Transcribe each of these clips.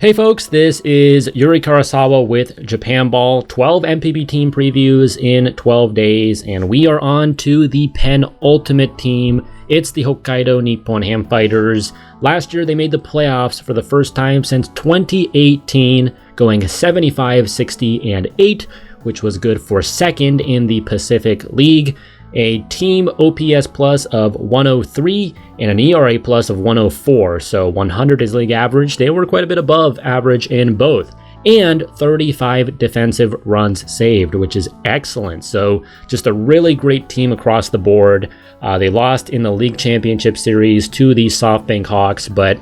Hey folks, this is Yuri Karasawa with Japan Ball, 12 NPB team previews in 12 days, and we are on to the penultimate team. It's the Hokkaido Nippon-Ham Fighters. Last year they made the playoffs for the first time since 2018, going 75, 60, and 8, which was good for second in the Pacific League. A team OPS plus of 103 and an ERA plus of 104, so 100 is league average. They were quite a bit above average in both, and 35 defensive runs saved, which is excellent. So just a really great team across the board. They lost in the league championship series to the SoftBank Hawks, but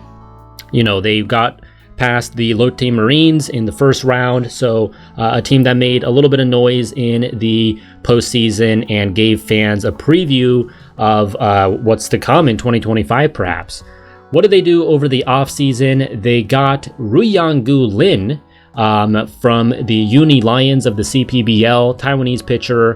they got past the Lotte Marines in the first round, so a team that made a little bit of noise in the postseason and gave fans a preview of what's to come in 2025 perhaps. What did they do over the offseason? They got Ryang-gu Lin from the Uni Lions of the CPBL, Taiwanese pitcher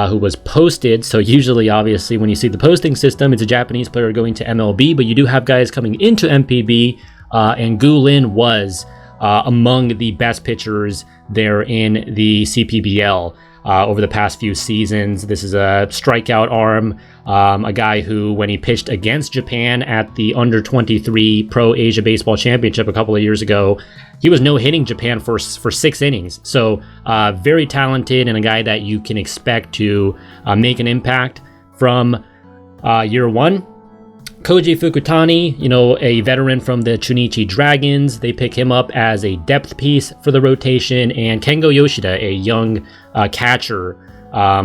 who was posted. So usually, obviously, when you see the posting system, it's a Japanese player going to MLB, but you do have guys coming into MPB. And Gu Lin was among the best pitchers there in the CPBL over the past few seasons. This is a strikeout arm, a guy who, when he pitched against Japan at the Under-23 Pro Asia Baseball Championship a couple of years ago, he was no-hitting Japan for 6 innings. So very talented, and a guy that you can expect to make an impact from year one. Koji Fukutani, a veteran from the Chunichi Dragons, they pick him up as a depth piece for the rotation, and Kengo Yoshida, a young catcher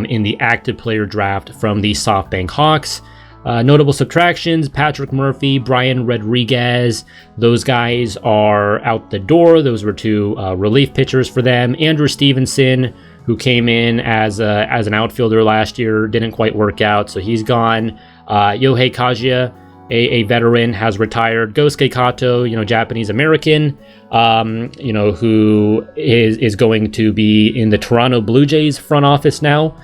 in the active player draft from the SoftBank Hawks. Notable subtractions: Patrick Murphy, Brian Rodriguez, those guys are out the door. Those were 2 relief pitchers for them. Andrew Stevenson, who came in as an outfielder last year, didn't quite work out, so he's gone. Yohei Kajiya, a veteran, has retired. Gosuke Kato, Japanese American, who is going to be in the Toronto Blue Jays front office now.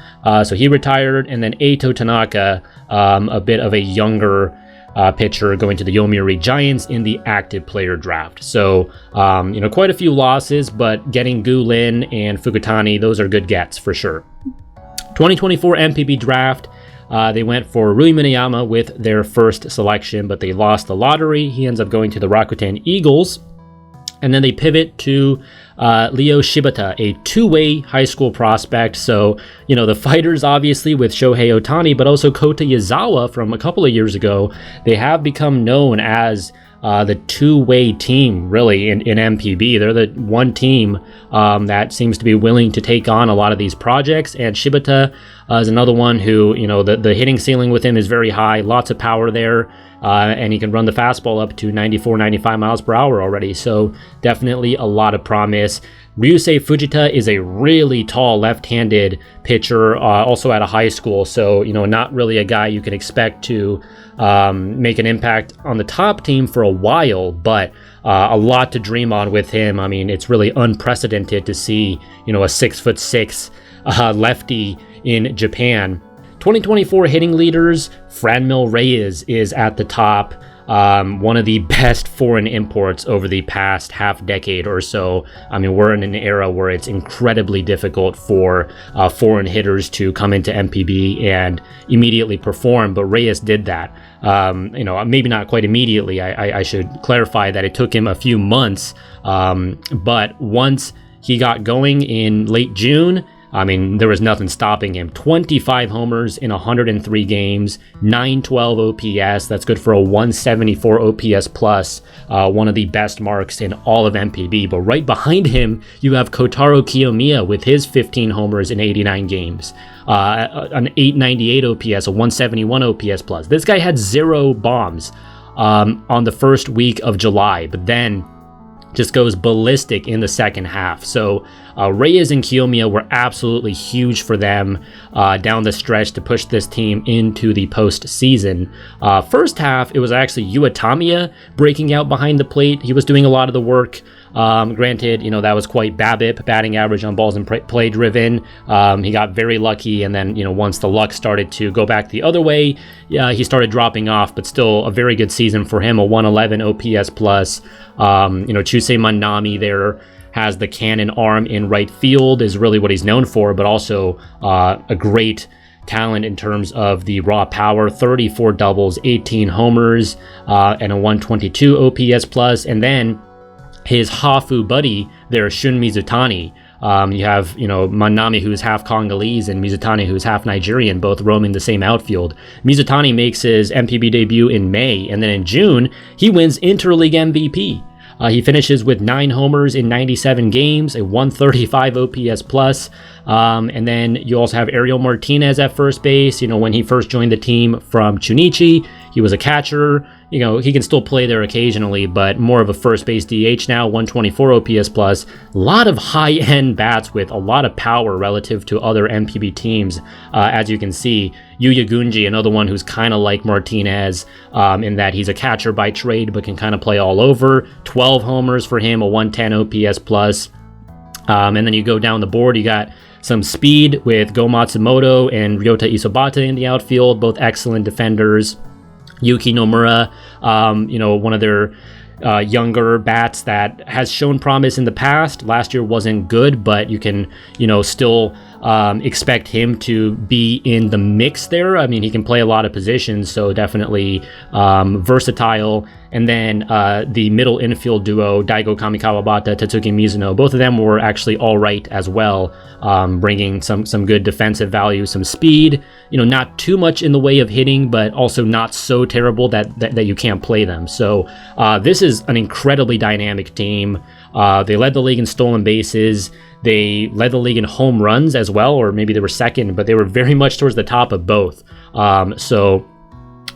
So he retired. And then Eito Tanaka, a bit of a younger pitcher, going to the Yomiuri Giants in the active player draft. So, quite a few losses, but getting Gu Lin and Fukutani, those are good gets for sure. 2024 NPB Draft. They went for Rui Minayama with their first selection, but they lost the lottery. He ends up going to the Rakuten Eagles. And then they pivot to Leo Shibata, a 2-way high school prospect. So, the Fighters, obviously, with Shohei Ohtani, but also Kota Yazawa from a couple of years ago, they have become known as the 2-way team, really, in MPB. They're the one team that seems to be willing to take on a lot of these projects. And Shibata is another one who, the hitting ceiling with him is very high, lots of power there, and he can run the fastball up to 94, 95 miles per hour already. So definitely a lot of promise. Ryusei Fujita is a really tall left-handed pitcher, also at a high school. So, not really a guy you can expect to make an impact on the top team for a while, but a lot to dream on with him. I mean, it's really unprecedented to see, a 6'6" lefty in Japan. 2024 hitting leaders: Franmil Reyes is at the top. One of the best foreign imports over the past half decade or so. I mean, we're in an era where it's incredibly difficult for foreign hitters to come into MPB and immediately perform, but Reyes did that. Maybe not quite immediately. I should clarify that it took him a few months, but once he got going in late June, there was nothing stopping him. 25 homers in 103 games, 912 OPS. That's good for a 174 OPS plus, one of the best marks in all of MPB. But right behind him, you have Kotaro Kiyomiya with his 15 homers in 89 games, an 898 OPS, a 171 OPS plus. This guy had 0 bombs on the first week of July, but then just goes ballistic in the second half. So Reyes and Kiyomiya were absolutely huge for them down the stretch to push this team into the postseason. First half, it was actually Uetamiya breaking out behind the plate. He was doing a lot of the work Granted, that was quite BABIP, batting average on balls and play driven. He got very lucky, and then, once the luck started to go back the other way, he started dropping off, but still a very good season for him, a 111 OPS plus. Chusei Manami there has the cannon arm in right field, is really what he's known for, but also a great talent in terms of the raw power, 34 doubles, 18 homers, and a 122 OPS plus. And then his Hafu buddy there, Shun Mizutani. You have, Manami, who's half Congolese, and Mizutani, who's half Nigerian, both roaming the same outfield. Mizutani makes his NPB debut in May, and then in June, he wins Interleague MVP. He finishes with 9 homers in 97 games, a 135 OPS plus. And then you also have Ariel Martinez at first base. When he first joined the team from Chunichi, he was a catcher. He can still play there occasionally, but more of a first base DH now, 124 OPS plus. A lot of high-end bats with a lot of power relative to other NPB teams. As you can see, Yuya Gunji, another one who's kind of like Martinez, in that he's a catcher by trade, but can kind of play all over. 12 homers for him, a 110 OPS plus. And then you go down the board, you got some speed with Go Matsumoto and Ryota Isobata in the outfield, both excellent defenders. Yuki Nomura, one of their younger bats that has shown promise in the past. Last year wasn't good, but you can, still expect him to be in the mix there. I mean, he can play a lot of positions, so definitely versatile. And then the middle infield duo, Daigo Kamikawabata, Tatsuki Mizuno, both of them were actually all right as well, bringing some good defensive value, some speed, not too much in the way of hitting, but also not so terrible that you can't play them. So this is an incredibly dynamic team. They led the league in stolen bases. They led the league in home runs as well, or maybe they were second, but they were very much towards the top of both.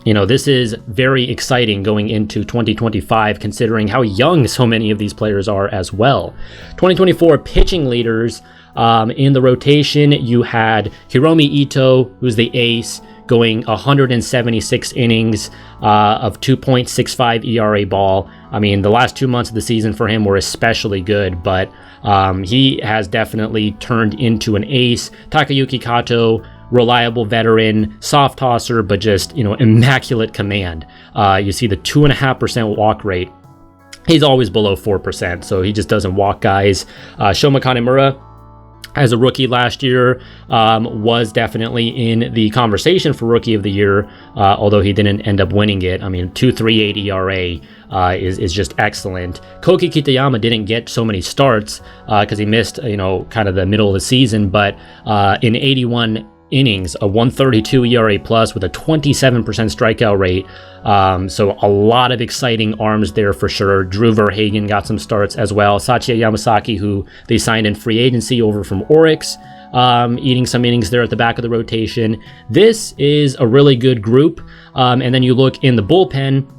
This is very exciting going into 2025, considering how young so many of these players are as well. 2024 pitching leaders in the rotation, you had Hiromi Ito, who's the ace, going 176 innings of 2.65 ERA ball. I mean, the last 2 months of the season for him were especially good, but he has definitely turned into an ace. Takayuki Kato, reliable veteran, soft tosser, but just, immaculate command. You see the 2.5% walk rate. He's always below 4%, so he just doesn't walk guys. Shoma Kanemura, as a rookie last year, was definitely in the conversation for Rookie of the Year, although he didn't end up winning it. I mean, 2.38 ERA is just excellent. Koki Kitayama didn't get so many starts because he missed, kind of the middle of the season, but in 81 innings, a 132 ERA plus with a 27% strikeout rate. So a lot of exciting arms there for sure. Drew Verhagen got some starts as well. Satya Yamasaki, who they signed in free agency over from Oryx, eating some innings there at the back of the rotation. This is a really good group. And then you look in the bullpen,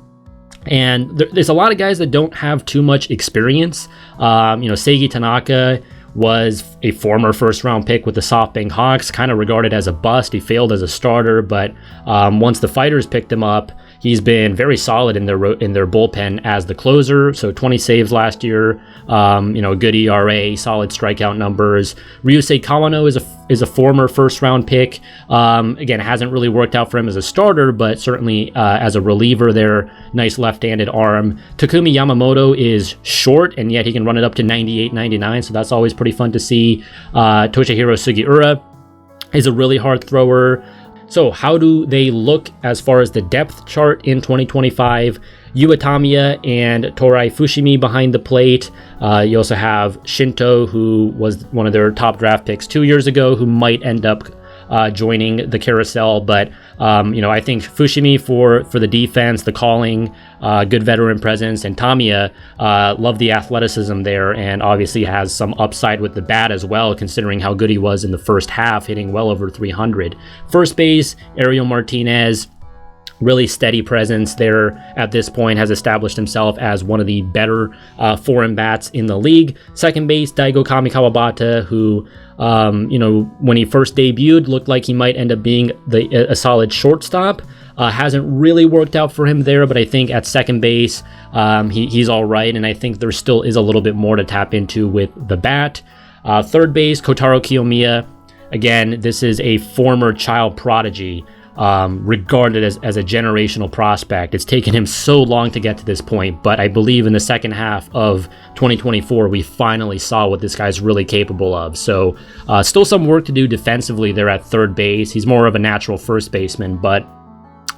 and there's a lot of guys that don't have too much experience. Seiji Tanaka was a former first-round pick with the SoftBank Hawks, kind of regarded as a bust. He failed as a starter, but once the Fighters picked him up, he's been very solid in their bullpen as the closer. So 20 saves last year, good ERA, solid strikeout numbers. Ryusei Kawano is a former first-round pick. Again, hasn't really worked out for him as a starter, but certainly as a reliever there, nice left-handed arm. Takumi Yamamoto is short, and yet he can run it up to 98, 99, so that's always pretty fun to see. Toshihiro Sugiura is a really hard thrower. So how do they look as far as the depth chart in 2025? Yu Tamiya and Torai Fushimi behind the plate. You also have Shinto, who was one of their top draft picks 2 years ago, who might end up joining the carousel. But, I think Fushimi for the defense, the calling, good veteran presence, and Tamiya, love the athleticism there, and obviously has some upside with the bat as well, considering how good he was in the first half, hitting well over 300. First base, Ariel Martinez, really steady presence there at this point, has established himself as one of the better foreign bats in the league. Second base, Daigo Kamikawabata, who, when he first debuted, looked like he might end up being a solid shortstop. Hasn't really worked out for him there, but I think at second base, he's all right, and I think there still is a little bit more to tap into with the bat. Third base, Kotaro Kiyomiya. Again, this is a former child prodigy, regarded as a generational prospect. It's taken him so long to get to this point, but I believe in the second half of 2024, we finally saw what this guy's really capable of. So still some work to do defensively there at third base. He's more of a natural first baseman, but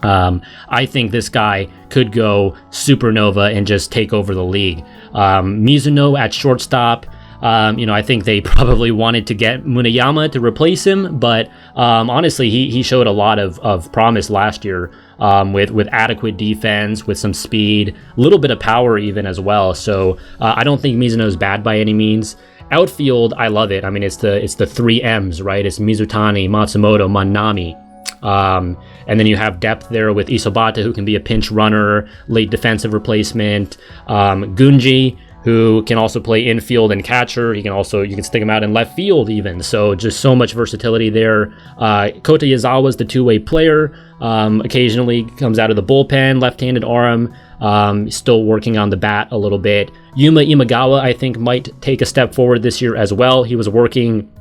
I think this guy could go supernova and just take over the league. Mizuno at shortstop. I think they probably wanted to get Muneyama to replace him, but honestly, he showed a lot of promise last year with adequate defense, with some speed, a little bit of power even as well. So I don't think Mizuno's bad by any means. Outfield, I love it. I mean, it's the three M's, right? It's Mizutani, Matsumoto, Manami. And then you have depth there with Isobata, who can be a pinch runner, late defensive replacement. Gunji, who can also play infield and catcher. You can stick him out in left field even. So just so much versatility there. Kota Yazawa's the two-way player. Occasionally comes out of the bullpen, left-handed arm. Still working on the bat a little bit. Yuma Imagawa, I think, might take a step forward this year as well. He was working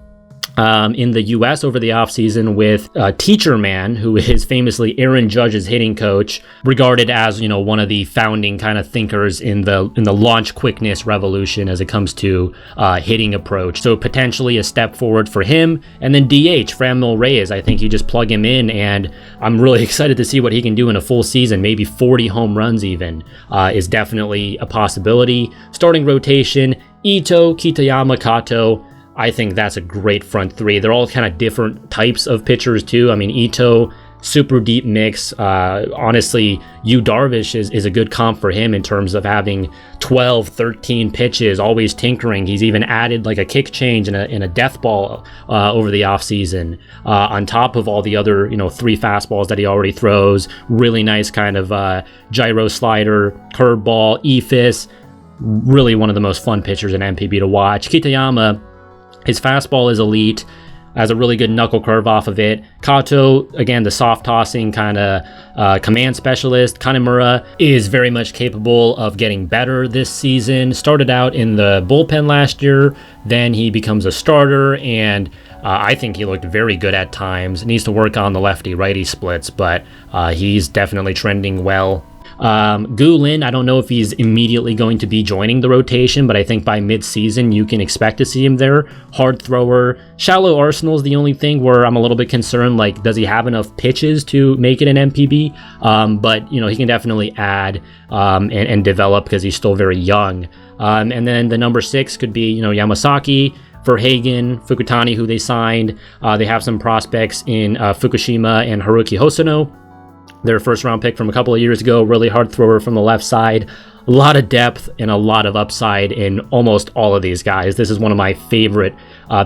in the U.S. over the offseason with Teacher Man, who is famously Aaron Judge's hitting coach, regarded as one of the founding kind of thinkers in the launch quickness revolution as it comes to hitting approach. So potentially a step forward for him. And then DH Franmil Reyes, I think you just plug him in, and I'm really excited to see what he can do in a full season. Maybe 40 home runs even is definitely a possibility. Starting rotation: Ito, Kitayama, Kato. I think that's a great front three. They're all kind of different types of pitchers too. I mean, Ito, super deep mix. Honestly, Yu Darvish is a good comp for him in terms of having 12, 13 pitches, always tinkering. He's even added like a kick change and a death ball over the offseason, on top of all the other, 3 fastballs that he already throws. Really nice kind of gyro slider, curveball, ephus. Really one of the most fun pitchers in NPB to watch. Kitayama, his fastball is elite, has a really good knuckle curve off of it. Kato, again, the soft tossing kind of command specialist. Kanemura is very much capable of getting better this season. Started out in the bullpen last year, then he becomes a starter, and I think he looked very good at times. Needs to work on the lefty-righty splits, but he's definitely trending well. Gu Lin, I don't know if he's immediately going to be joining the rotation, but I think by mid-season you can expect to see him there. Hard thrower. Shallow Arsenal is the only thing where I'm a little bit concerned, like, does he have enough pitches to make it an MPB? But, he can definitely add and develop because he's still very young. And then the number 6 could be, Yamasaki, Verhagen, Fukutani, who they signed. They have some prospects in Fukushima and Haruki Hosono. Their first round pick from a couple of years ago, really hard thrower from the left side. A lot of depth and a lot of upside in almost all of these guys. This is one of my favorite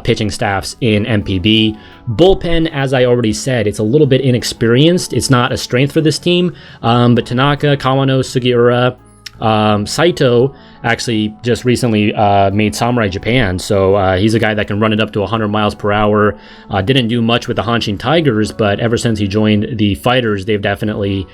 pitching staffs in MPB. Bullpen, as I already said, it's a little bit inexperienced. It's not a strength for this team, but Tanaka, Kawano, Sugiura, Saito actually just recently made Samurai Japan, so he's a guy that can run it up to 100 miles per hour. Didn't do much with the Hanshin Tigers, but ever since he joined the Fighters, they've definitely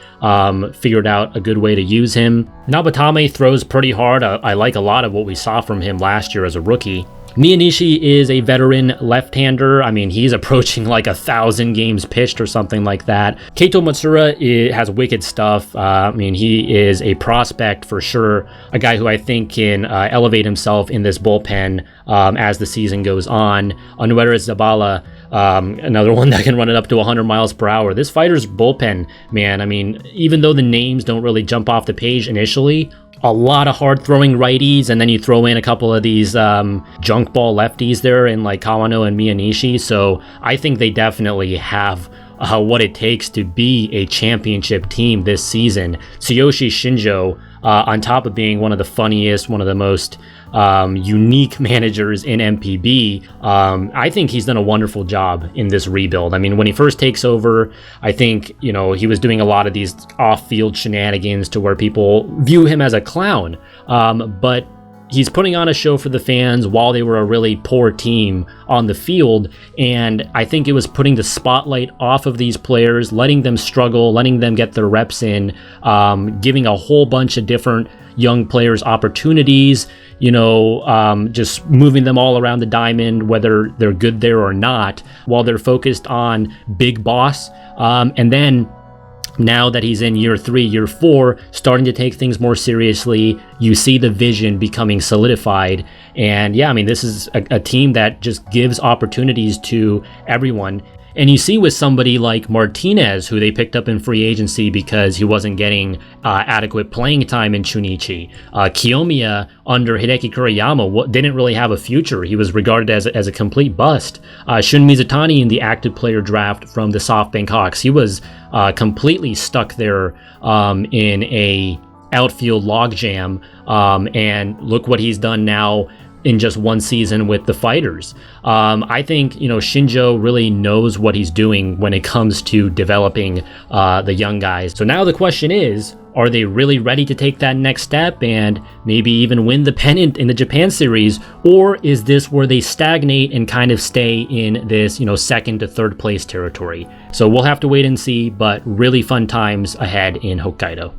figured out a good way to use him. Nabatame throws pretty hard. I like a lot of what we saw from him last year as a rookie. Miyanishi is a veteran left-hander. I mean, he's approaching like 1,000 games pitched or something like that. Keito Matsura has wicked stuff. I mean, he is a prospect for sure. A guy who I think can elevate himself in this bullpen as the season goes on. Onueris Zabala, another one that can run it up to 100 miles per hour. This Fighter's bullpen, man, I mean, even though the names don't really jump off the page initially, a lot of hard-throwing righties, and then you throw in a couple of these junk ball lefties there in like Kawano and Miyanishi. So I think they definitely have what it takes to be a championship team this season. Tsuyoshi Shinjo, on top of being one of the funniest, one of the most unique managers in MPB, I think he's done a wonderful job in this rebuild. I mean, when he first takes over, I think, he was doing a lot of these off-field shenanigans to where people view him as a clown. But he's putting on a show for the fans while they were a really poor team on the field. And I think it was putting the spotlight off of these players, letting them struggle, letting them get their reps in, giving a whole bunch of different young players opportunities, just moving them all around the diamond, whether they're good there or not, while they're focused on Big Boss. And then now that he's in year 3, year 4, starting to take things more seriously, you see the vision becoming solidified. And yeah, I mean, this is a team that just gives opportunities to everyone. And you see with somebody like Martinez, who they picked up in free agency because he wasn't getting adequate playing time in Chunichi. Kiyomiya under Hideki Kuriyama didn't really have a future. He was regarded as a complete bust. Shun Mizutani in the active player draft from the SoftBank Hawks, he was completely stuck there in a outfield logjam. And look what he's done now in just one season with the Fighters. I think, Shinjo really knows what he's doing when it comes to developing the young guys. So now the question is, are they really ready to take that next step and maybe even win the pennant in the Japan series? Or is this where they stagnate and kind of stay in this, second to third place territory? So we'll have to wait and see, but really fun times ahead in Hokkaido.